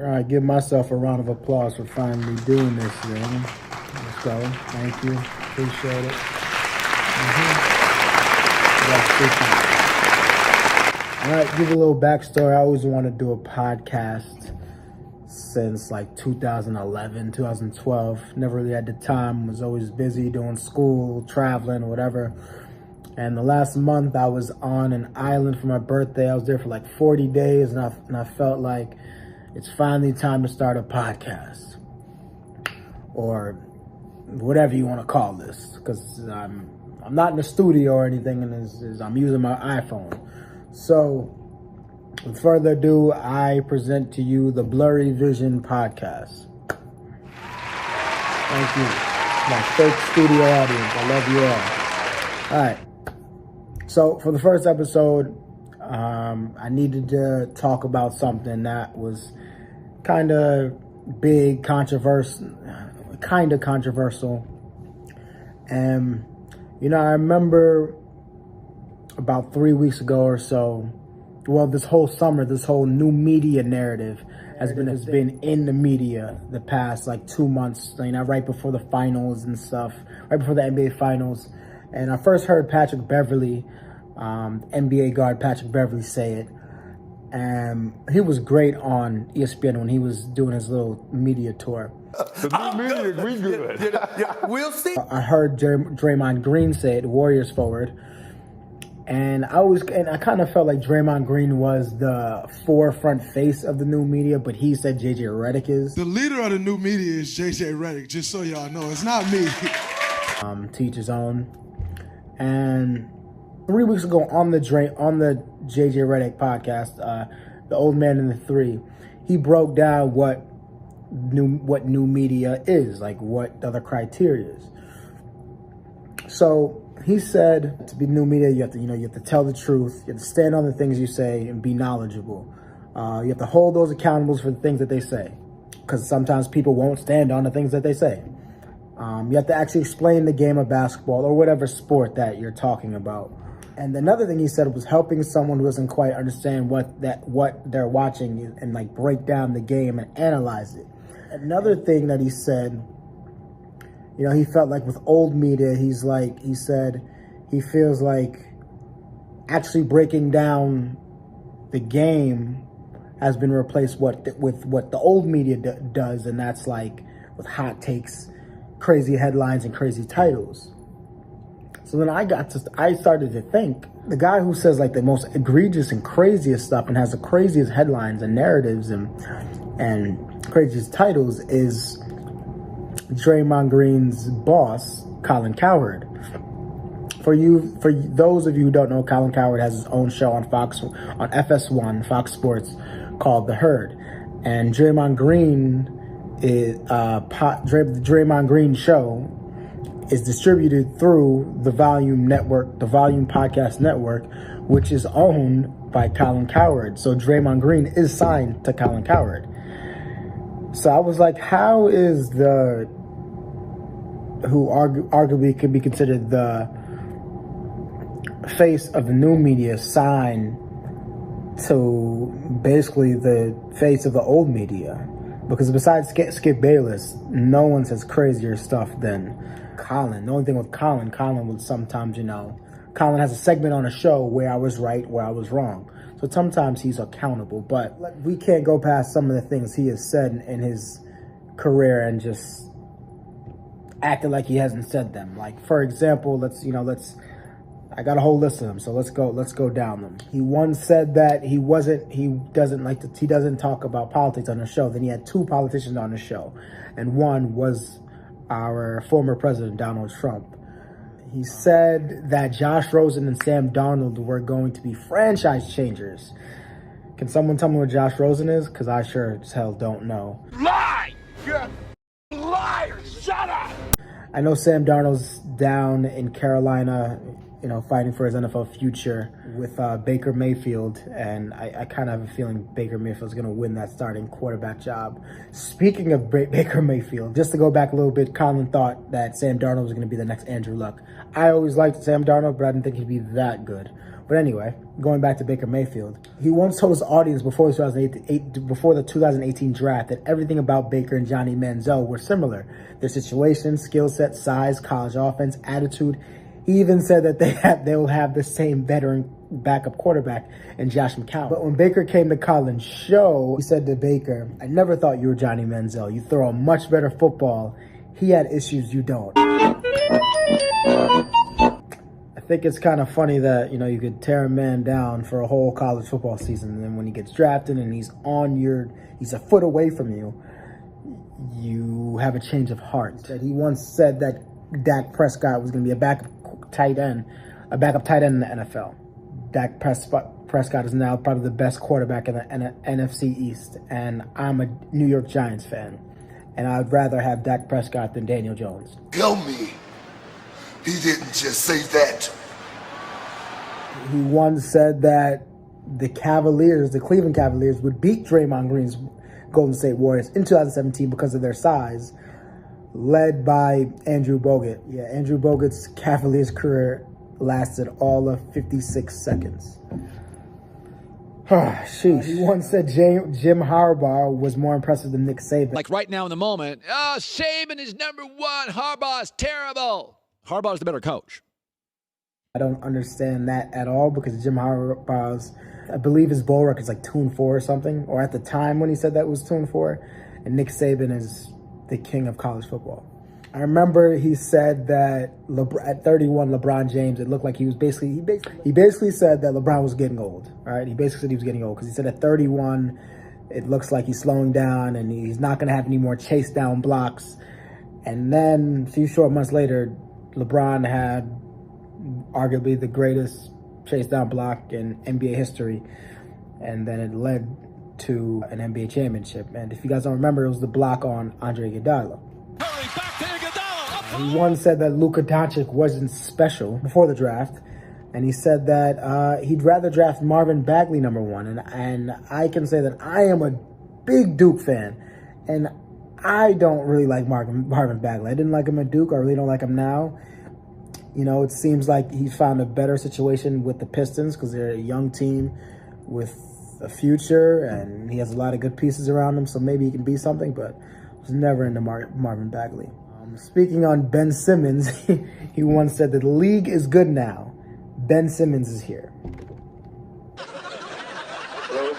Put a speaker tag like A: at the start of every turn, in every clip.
A: All right, give myself a round of applause for finally doing this, man. Let's go. Thank you. Appreciate it. All right, give you a little backstory. I always wanted to do a podcast since like 2011, 2012. Never really had the time. Was always busy doing school, traveling, whatever. And the last month I was on an island for my birthday. I was there for like 40 days, and I felt like it's finally time to start a podcast, or whatever you want to call this, because I'm not in the studio or anything, and I'm using my iPhone. So, with further ado, I present to you the Blurry Vision Podcast. Thank you, my fake studio audience. I love you all. All right. So, for the first episode, I needed to talk about something that was kind of big, controversial. And, I remember about 3 weeks ago or so, well, this whole summer, this whole new media narrative has been in the media the past like 2 months, right before the finals and stuff, right before the NBA finals. And I first heard Patrick Beverley, NBA guard Patrick Beverley, say it. And he was great on ESPN when he was doing his little media tour.
B: The new media, we good.
C: Yeah, we'll see.
A: I heard Draymond Green say it, Warriors forward. And I kind of felt like Draymond Green was the forefront face of the new media, but he said JJ Redick is.
D: The leader of the new media is JJ Redick, just so y'all know. It's not me.
A: Teach his own. And 3 weeks ago on the JJ Redick podcast, the OLDMANANDTHREE, he broke down what new media is, like what other criteria is. So he said to be new media, you have to tell the truth, you have to stand on the things you say and be knowledgeable. You have to hold those accountable for the things that they say, because sometimes people won't stand on the things that they say. You have to actually explain the game of basketball or whatever sport that you're talking about. And another thing he said was helping someone who doesn't quite understand what they're watching and like break down the game and analyze it. Another thing that he said, he felt like with old media, he said he feels like actually breaking down the game has been replaced with what the old media does, and that's like with hot takes, crazy headlines, and crazy titles. So then I started to think, the guy who says like the most egregious and craziest stuff and has the craziest headlines and narratives and craziest titles is Draymond Green's boss, Colin Cowherd. For those of you who don't know, Colin Cowherd has his own show on FS1, Fox Sports, called The Herd. And Draymond Green the Draymond Green show is distributed through the Volume Network, the Volume Podcast Network, which is owned by Colin Cowherd. So Draymond Green is signed to Colin Cowherd. So I was like, how is who arguably could be considered the face of the new media signed to basically the face of the old media? Because besides Skip Bayless, no one says crazier stuff than Colin. The only thing with Colin would sometimes, Colin has a segment on a show where I was right, where I was wrong. So sometimes he's accountable, but we can't go past some of the things he has said in his career and just acted like he hasn't said them. Like, for example, I got a whole list of them, so let's go down them. He once said that he doesn't talk about politics on the show. Then he had two politicians on the show, and one was our former president, Donald Trump. He said that Josh Rosen and Sam Darnold were going to be franchise changers. Can someone tell me what Josh Rosen is? Because I sure as hell don't know.
C: Lie! You're a liar! Shut up!
A: I know Sam Darnold's down in Carolina, fighting for his NFL future with Baker Mayfield, and I kind of have a feeling Baker Mayfield's going to win that starting quarterback job. Speaking of Baker Mayfield, just to go back a little bit, Colin thought that Sam Darnold was going to be the next Andrew Luck. I always liked Sam Darnold, but I didn't think he'd be that good. But anyway, going back to Baker Mayfield, he once told his audience before the 2018 draft that everything about Baker and Johnny Manziel were similar. Their situation, skill set, size, college offense, attitude. He even said that they will have the same veteran backup quarterback in Josh McCown. But when Baker came to Colin's show, he said to Baker, "I never thought you were Johnny Manziel. You throw a much better football. He had issues you don't." I think it's kind of funny that, you could tear a man down for a whole college football season, and then when he gets drafted and he's a foot away from you, you have a change of heart. He once said that Dak Prescott was going to be a backup tight end in the NFL. Dak Prescott is now probably the best quarterback in the NFC East, and I'm a New York Giants fan, and I'd rather have Dak Prescott than Daniel Jones.
C: Tell me, he didn't just say that.
A: He once said that the Cleveland Cavaliers, would beat Draymond Green's Golden State Warriors in 2017 because of their size, led by Andrew Bogut. Yeah, Andrew Bogut's Cavaliers career lasted all of 56 seconds. Sheesh. He once said Jim Harbaugh was more impressive than Nick Saban.
E: Like right now in the moment, Saban is number one. Harbaugh's terrible. Harbaugh's the better coach.
A: I don't understand that at all, because Jim Harbaugh's, I believe his bowl record is like 2-4 or something, or at the time when he said that was 2-4, and Nick Saban is the king of college football. I remember he said that at 31, LeBron James, it looked like he basically said that LeBron was getting old. All right, he basically said he was getting old, because he said at 31, it looks like he's slowing down and he's not going to have any more chase down blocks. And then a few short months later, LeBron had arguably the greatest chase down block in NBA history, and then it led to an NBA championship. And if you guys don't remember, it was the block on Andre Iguodala. He once said that Luka Doncic wasn't special before the draft, and he said that he'd rather draft Marvin Bagley number one. And I can say that I am a big Duke fan, and I don't really like Marvin Bagley. I didn't like him at Duke. I really don't like him now. It seems like he found a better situation with the Pistons, because they're a young team with a future, and he has a lot of good pieces around him, so maybe he can be something, but I was never into Marvin Bagley. Speaking on Ben Simmons, he once said that the league is good now. Ben Simmons is here.
C: Hello?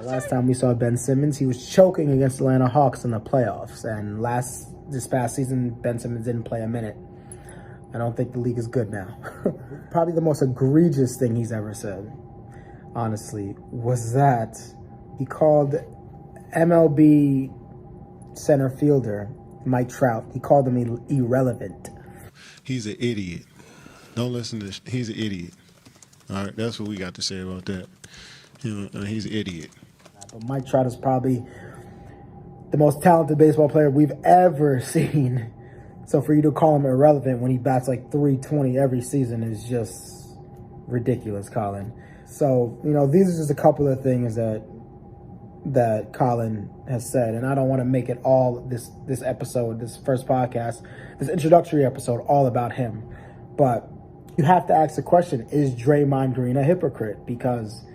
A: Last time we saw Ben Simmons, he was choking against the Atlanta Hawks in the playoffs. And this past season, Ben Simmons didn't play a minute. I don't think the league is good now. Probably the most egregious thing he's ever said, honestly, was that he called MLB center fielder Mike Trout, he called him irrelevant.
F: He's an idiot. Don't listen to this. He's an idiot. All right, that's what we got to say about that. He's an idiot.
A: But Mike Trout is probably the most talented baseball player we've ever seen. So for you to call him irrelevant when he bats like .320 every season is just ridiculous, Colin. So, these are just a couple of things that Colin has said. And I don't want to make it all this episode, this first podcast, this introductory episode, all about him. But you have to ask the question, is Draymond Green a hypocrite? Because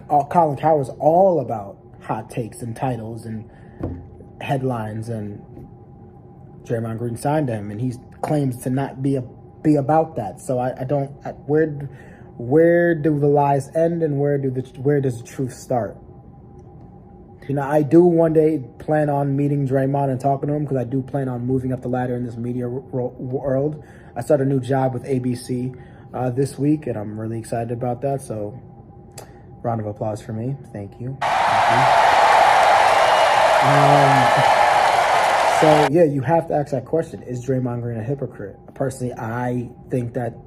A: Colin Cowherd's all about hot takes and titles and headlines, and Draymond Green signed him, and he claims to not be about that. So I don't. Where do the lies end, and where does the truth start? I do one day plan on meeting Draymond and talking to him, because I do plan on moving up the ladder in this media world. I start a new job with ABC this week, and I'm really excited about that. So, round of applause for me. Thank you. So, yeah, you have to ask that question. Is Draymond Green a hypocrite? Personally, I think that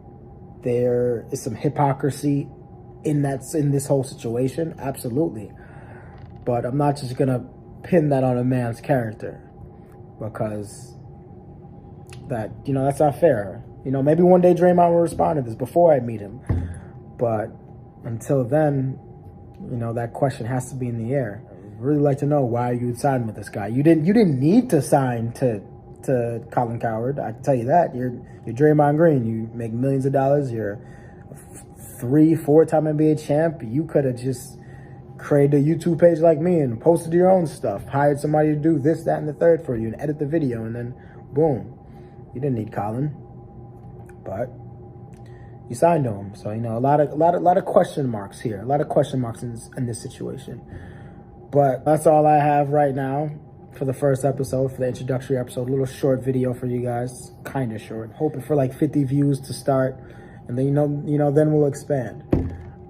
A: there is some hypocrisy in this whole situation. Absolutely. But I'm not just going to pin that on a man's character, because that's not fair. Maybe one day Draymond will respond to this before I meet him. But until then, that question has to be in the air. really like to know why you would sign with this guy. You didn't need to sign to Colin Cowherd. I can tell you that. You're Draymond Green. You make millions of dollars. You're a 3-4-time NBA champ. You could have just created a YouTube page like me and posted your own stuff. Hired somebody to do this, that, and the third for you and edit the video, and then boom. You didn't need Colin, but you signed to him. So, you know, a lot of question marks here. A lot of question marks in this situation. But that's all I have right now for the first episode, for the introductory episode. A little short video for you guys, kind of short. Hoping for like 50 views to start, and then you know, then we'll expand.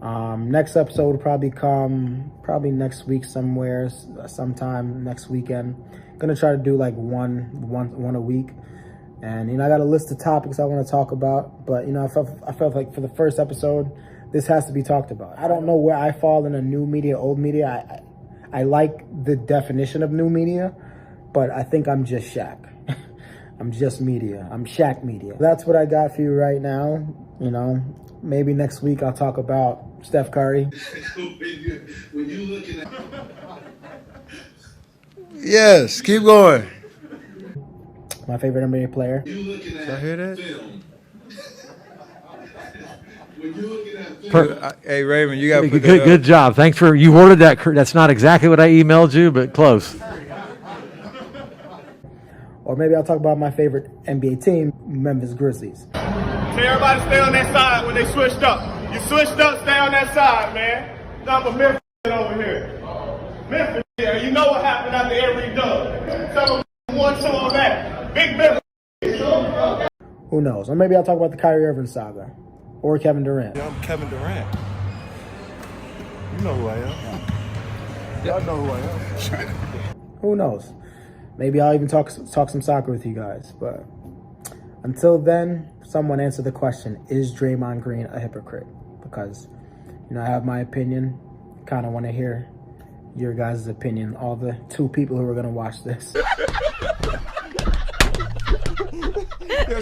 A: Next episode will probably come next week sometime next weekend. Gonna try to do like one a week. And, you know, I got a list of topics I want to talk about. But, you know, I felt like for the first episode, this has to be talked about. I don't know where I fall in a new media, old media. I like the definition of new media, but I think I'm just Shaq. I'm just media. I'm Shaq media. That's what I got for you right now. You know, maybe next week I'll talk about Steph Curry.
D: when you looking at...
B: Yes, keep going.
A: My favorite NBA player.
D: You looking at
B: Did I hear that?
D: film. When you looking at film.
B: Hey, Raymond, you got to put
G: Good job. Thanks for, you worded that. That's not exactly what I emailed you, but close.
A: Or maybe I'll talk about my favorite NBA team, Memphis Grizzlies.
C: Tell everybody to stay on that side when they switched up. You switched up, stay on that side, man. Nothing but Memphis over here. Memphis, yeah, you know what happened after every dub. Some won, some on that. Big Memphis.
A: Who knows? Or maybe I'll talk about the Kyrie Irving saga. Or Kevin Durant.
B: I'm Kevin Durant. You know who I am. Y'all know who I am.
A: Who knows? Maybe I'll even talk some soccer with you guys. But until then, someone answer the question, is Draymond Green a hypocrite? Because, you know, I have my opinion. Kind of want to hear your guys' opinion. All the 2 people who are going to watch this.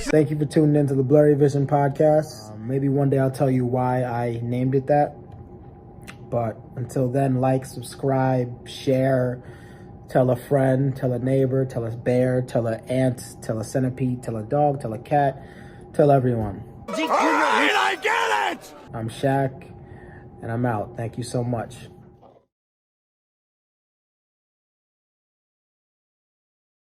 A: Thank you for tuning into the Blurry Vision Podcast. Maybe one day I'll tell you why I named it that. But until then, like, subscribe, share, tell a friend, tell a neighbor, tell a bear, tell an ant, tell a centipede, tell a dog, tell a cat, tell everyone.
C: All right, I get it!
A: I'm Shaq, and I'm out. Thank you so much.